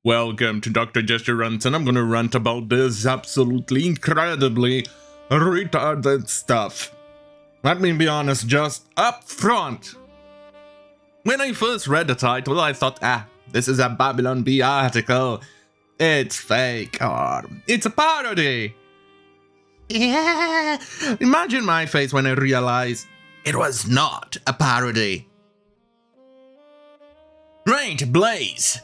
Welcome to Dr. Jester Rants, and I'm gonna rant about this absolutely incredibly retarded stuff. Let me be honest just up front. When I first read the title, I thought, this is a Babylon Bee article. It's fake, or it's a parody. Yeah, imagine my face when I realized it was not a parody. Right, Blaze.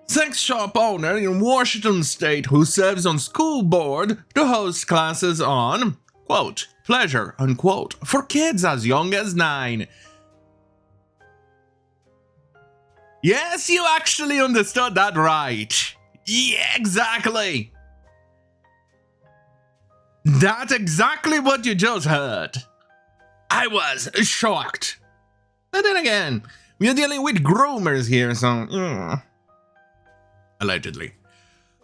Sex shop owner in Washington State who serves on school board to host classes on, quote, pleasure, unquote, for kids as young as 9. Yes, you actually understood that right. Yeah, exactly. That's exactly what you just heard. I was shocked. But then again, we're dealing with groomers here, so... Allegedly.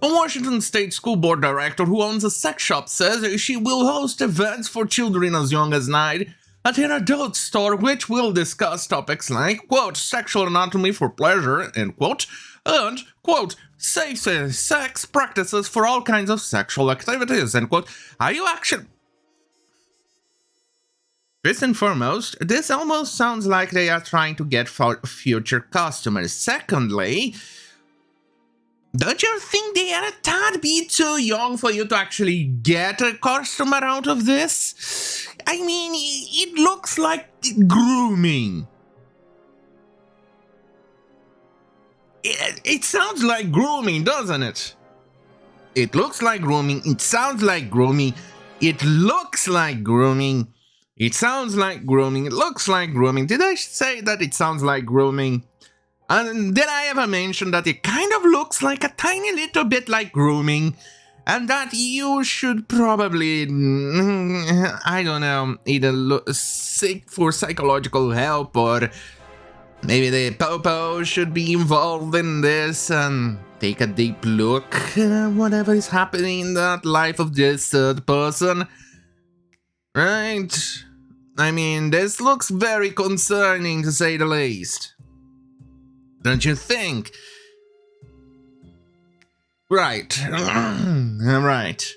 A Washington State school board director who owns a sex shop says she will host events for children as young as 9 at an adult store which will discuss topics like, quote, sexual anatomy for pleasure, end quote, and, quote, safe sex practices for all kinds of sexual activities, end quote. Are you actually... First and foremost, this almost sounds like they are trying to get future customers. Secondly, don't you think they are a tad bit too young for you to actually get a customer out of this? I mean, it looks like grooming. It sounds like grooming, doesn't it? It looks like grooming, it sounds like grooming, it looks like grooming, it sounds like grooming, it looks like grooming. Did I say that it sounds like grooming? And did I ever mention that it kind of looks like a tiny little bit like grooming? And that you should probably, I don't know, either seek for psychological help, or maybe the popo should be involved in this and take a deep look at whatever is happening in that life of this third person. Right? I mean, this looks very concerning to say the least. Don't you think? Right. Right.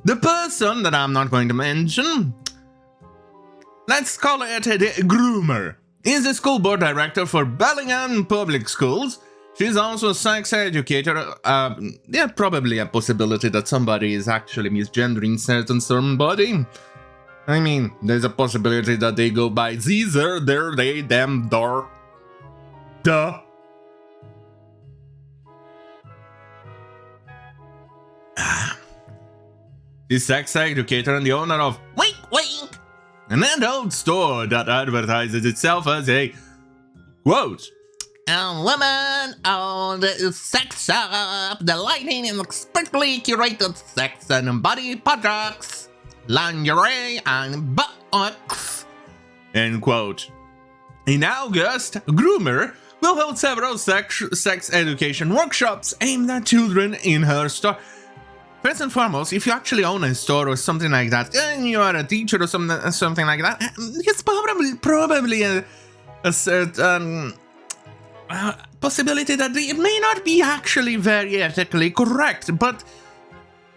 The person that I'm not going to mention, let's call it the groomer, is the school board director for Bellingham Public Schools. She's also a sex educator. Yeah, probably a possibility that somebody is actually misgendering somebody. I mean, there's a possibility that they go by Caesar, there, they, them, door. Duh. She's sex educator and the owner of Wink Wink, an adult store that advertises itself as a, quote, a woman-owned sex shop delighting in expertly curated sex and body products, lingerie, and buttocks, end quote. In August, Groomer will hold several sex education workshops aimed at children in her store. First and foremost, if you actually own a store or something like that, and you are a teacher or something like that, it's probably a certain possibility that it may not be actually very ethically correct, but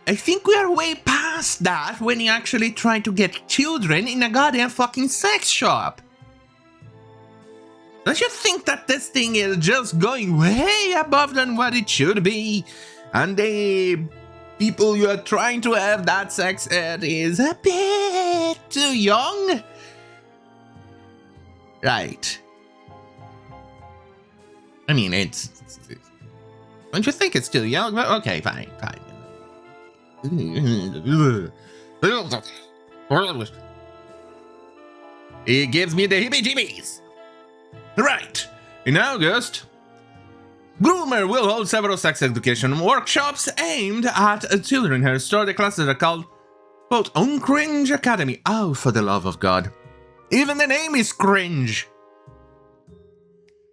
I think we are way past that when you actually try to get children in a goddamn fucking sex shop. Don't you think that this thing is just going way above than what it should be? And the people you are trying to have that sex ed is a bit too young? Right. I mean, don't you think it's too young? Okay, fine. It gives me the heebie-jeebies. Right. In August, Groomer will hold several sex education workshops aimed at children. Her store, the classes are called, quote, Uncringe Academy. Oh, for the love of God. Even the name is cringe.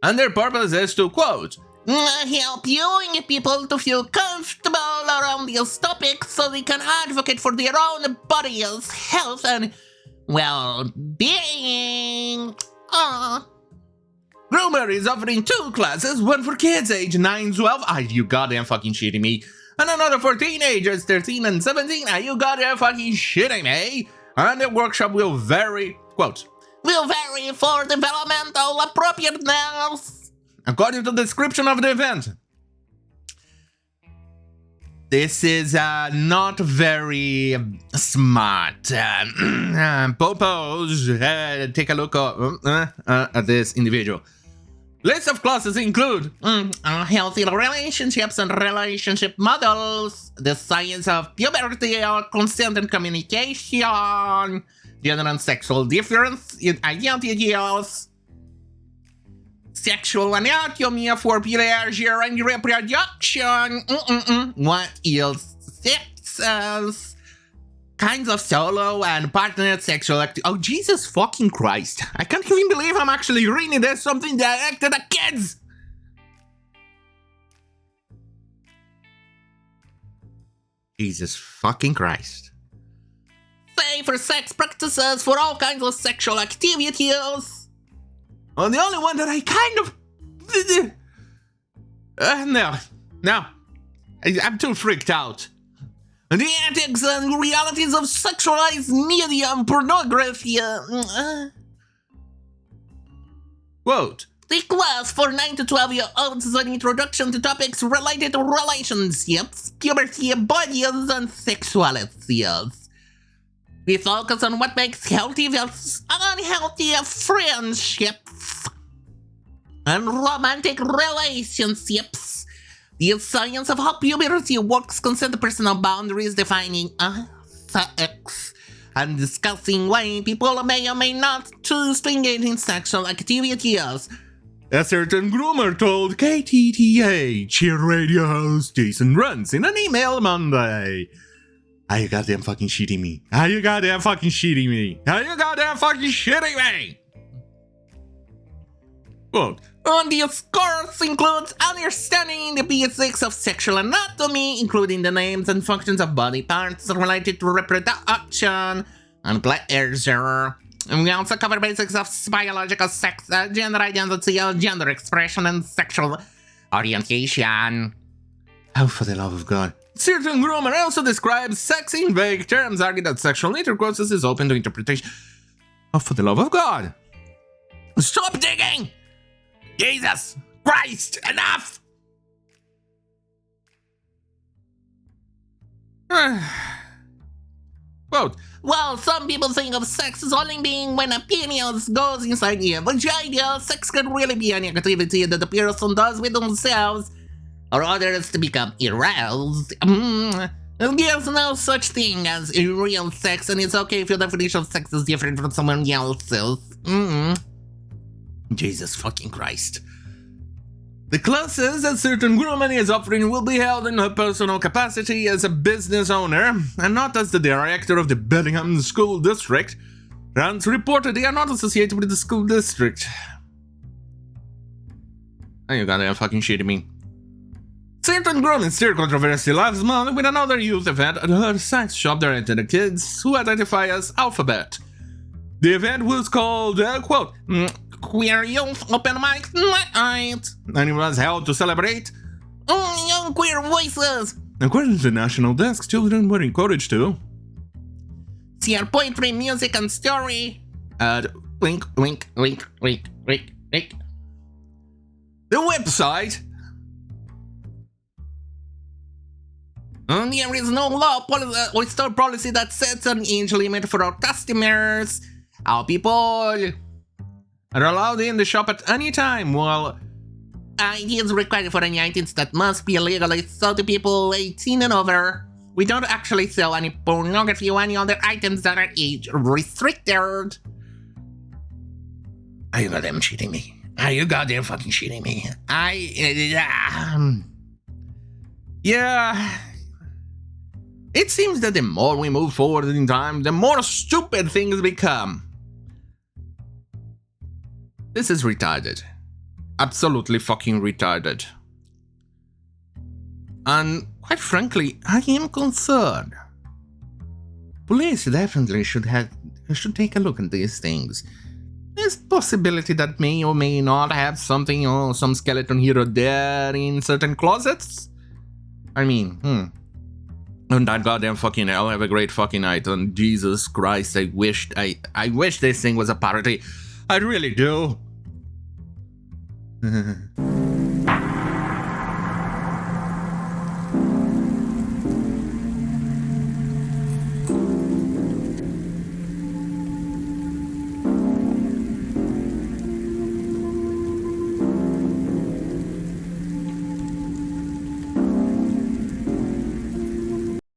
And their purpose is to, quote, help young people to feel comfortable around these topics so they can advocate for their own bodies, health, and well-being. Groomer is offering 2 classes, one for kids age 9-12. Are you goddamn fucking shitting me? And another for teenagers 13 and 17. Are you goddamn fucking shitting me? And the workshop will vary, quote, will vary for developmental appropriateness, according to the description of the event. This is not very smart. Popos, take a look at this individual. List of classes include healthy relationships and relationship models, the science of puberty or consent and communication, gender and sexual difference in identities, sexual anatomy for pleasure and reproduction, what else? Sexes, kinds of solo and partnered sexual activity. Oh, Jesus fucking Christ. I can't even believe I'm actually reading this, something directed at kids. Jesus fucking Christ. Safer sex practices for all kinds of sexual activities. Oh, the only one that I kind of... No. I'm too freaked out. The ethics and realities of sexualized media and pornography. Quote, the class for 9 to 12-year-olds is an introduction to topics related to relationships, puberty, bodies, and sexualities. We focus on what makes healthy versus unhealthy friendships and romantic relationships. The science of how puberty works, consent, personal boundaries, defining sex, and discussing why people may or may not choose to engage in sexual activities. A certain groomer told KTTH radio host Jason Rants in an email Monday. Are you goddamn fucking shitting me? Are you goddamn fucking shitting me? Are you goddamn fucking shitting me? Quote, this course includes understanding the basics of sexual anatomy, including the names and functions of body parts related to reproduction and pleasure. And we also cover basics of biological sex, gender identity, gender expression, and sexual orientation. Oh, for the love of God. Certain groomer also describes sex in vague terms, arguing that sexual intercourse is open to interpretation. Oh, for the love of God. Stop digging! Jesus Christ, enough! Quote, well, some people think of sex as only being when a penis goes inside the vagina. Sex can really be an activity that the person does with themselves or others to become aroused. There's no such thing as real sex, and it's okay if your definition of sex is different from someone else's. Jesus fucking Christ. The classes that certain groomer is offering will be held in her personal capacity as a business owner, and not as the director of the Bellingham School District. Rants reported they are not associated with the school district. Are you goddamn fucking shitting me? Certain grooming stirred controversy last month with another youth event at her sex shop directed at kids who identify as Alphabet. The event was called, quote, Queer Youth Open Mic Night, and it was held to celebrate young queer voices. According to the National Desk, children were encouraged to share poetry, music, and story at link. The website. There is no law or store policy that sets an age limit for our customers. Our people are allowed in the shop at any time, while ID is required for any items that must be illegally sold to people 18 and over. We don't actually sell any pornography or any other items that are age restricted. Are you goddamn cheating me? Are you goddamn fucking cheating me? Yeah. It seems that the more we move forward in time, the more stupid things become. This is retarded. Absolutely fucking retarded. And quite frankly, I am concerned. Police definitely should take a look at these things. There's possibility that may or may not have something or some skeleton here or there in certain closets. I mean, And that goddamn fucking hell, have a great fucking night. And Jesus Christ, I wish this thing was a parody. I really do.